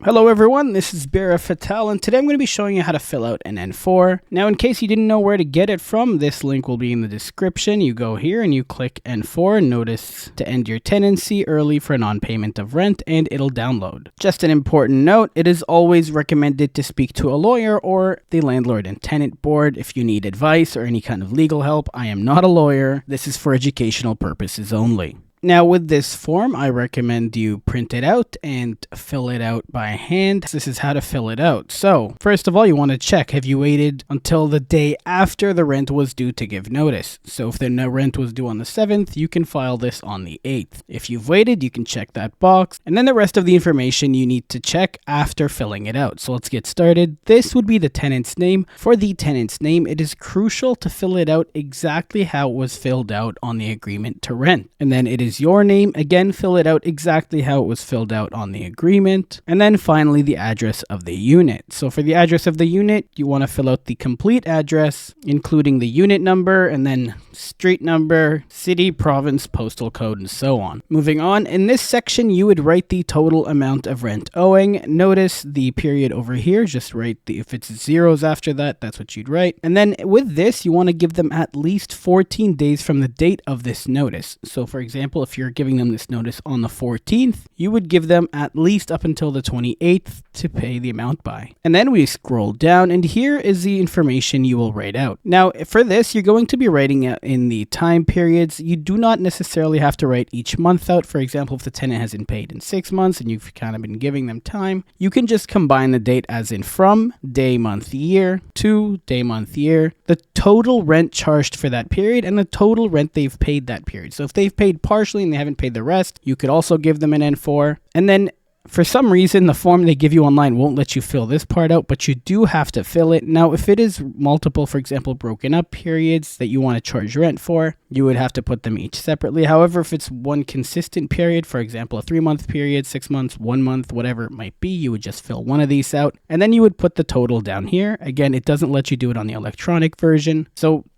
Hello everyone, this is Bera Fatal, and today I'm going to be showing you how to fill out an N4. Now, in case you didn't know where to get it from, this link will be in the description. You go here and you click N4, notice to end your tenancy early for non-payment of rent, and it'll download. Just an important note, it is always recommended to speak to a lawyer or the Landlord and Tenant Board if you need advice or any kind of legal help. I am not a lawyer. This is for educational purposes only. Now, with this form, I recommend you print it out and fill it out by hand. This is how to fill it out. So, first of all, you want to check, have you waited until the day after the rent was due to give notice? So, if the rent was due on the 7th, you can file this on the 8th. If you've waited, you can check that box. And then the rest of the information you need to check after filling it out. So, let's get started. This would be the tenant's name. For the tenant's name, it is crucial to fill it out exactly how it was filled out on the agreement to rent. And then it is your name. Again, fill it out exactly how it was filled out on the agreement. And then finally, the address of the unit. So for the address of the unit, you want to fill out the complete address, including the unit number, and then street number, city, province, postal code, and so on. Moving on, in this section, you would write the total amount of rent owing. Notice the period over here, just write if it's zeros after that, that's what you'd write. And then with this, you want to give them at least 14 days from the date of this notice. So for example, if you're giving them this notice on the 14th, you would give them at least up until the 28th to pay the amount by. And then we scroll down, and here is the information you will write out. Now, for this, you're going to be writing out in the time periods. You do not necessarily have to write each month out. For example, if the tenant hasn't paid in 6 months and you've kind of been giving them time, you can just combine the date as in from, day, month, year, to day, month, year, the total rent charged for that period, and the total rent they've paid that period. So if they've paid partially and they haven't paid the rest, you could also give them an N4. And then for some reason, the form they give you online won't let you fill this part out, but you do have to fill it. Now, if it is multiple, for example, broken up periods that you want to charge rent for, you would have to put them each separately. However, if it's one consistent period, for example, a 3-month period, 6 months, 1 month, whatever it might be, you would just fill one of these out, and then you would put the total down here. Again, it doesn't let you do it on the electronic version,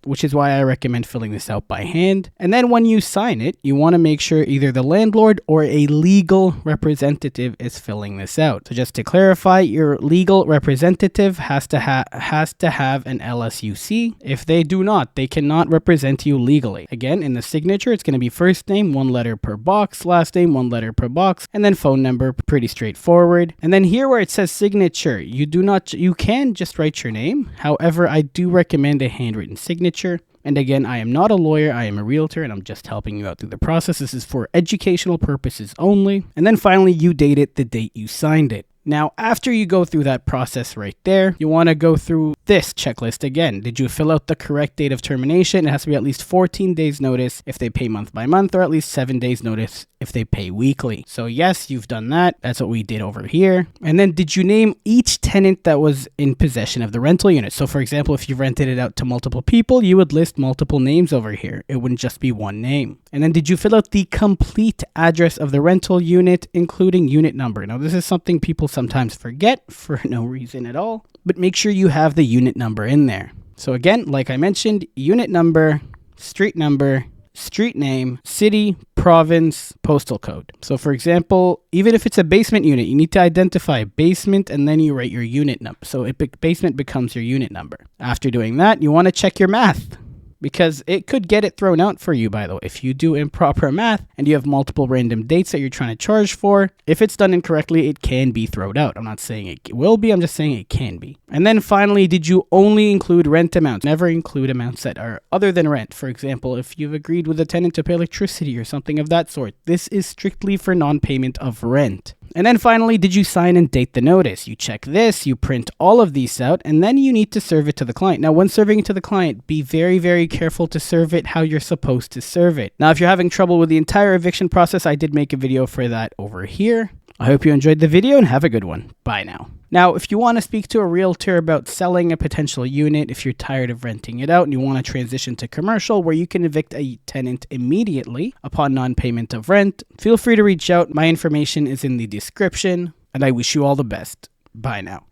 which is why I recommend filling this out by hand. And then when you sign it, you want to make sure either the landlord or a legal representative is filling this out. So just to clarify, your legal representative has to have an LSUC. If they do not, they cannot represent you legally. Again, in the signature, it's going to be first name, 1 letter per box, last name, 1 letter per box, and then phone number, pretty straightforward. And then here where it says signature, you can just write your name. However, I do recommend a handwritten signature. And again, I am not a lawyer, I am a realtor, and I'm just helping you out through the process. This is for educational purposes only. And then finally, you date it the date you signed it. Now, after you go through that process right there, you want to go through this checklist again. Did you fill out the correct date of termination? It has to be at least 14 days notice if they pay month by month, or at least 7 days notice if they pay weekly. So yes, you've done that. That's what we did over here. And then did you name each tenant that was in possession of the rental unit? So for example, if you rented it out to multiple people, you would list multiple names over here. It wouldn't just be one name. And then did you fill out the complete address of the rental unit, including unit number? Now, this is something people sometimes forget for no reason at all, but make sure you have the unit number in there. So again, like I mentioned, unit number, street name, city, province, postal code. So for example, even if it's a basement unit, you need to identify basement and then you write your unit number. So basement becomes your unit number. After doing that, you want to check your math, because it could get it thrown out for you, by the way. If you do improper math and you have multiple random dates that you're trying to charge for, if it's done incorrectly, it can be thrown out. I'm not saying it will be, I'm just saying it can be. And then finally, did you only include rent amounts? Never include amounts that are other than rent. For example, if you've agreed with a tenant to pay electricity or something of that sort, this is strictly for non-payment of rent. And then finally, did you sign and date the notice? You check this, you print all of these out, and then you need to serve it to the client. Now, when serving it to the client, be very, very careful to serve it how you're supposed to serve it. Now, if you're having trouble with the entire eviction process, I did make a video for that over here. I hope you enjoyed the video and have a good one. Bye now. Now, if you want to speak to a realtor about selling a potential unit, if you're tired of renting it out and you want to transition to commercial where you can evict a tenant immediately upon non-payment of rent, feel free to reach out. My information is in the description, and I wish you all the best. Bye now.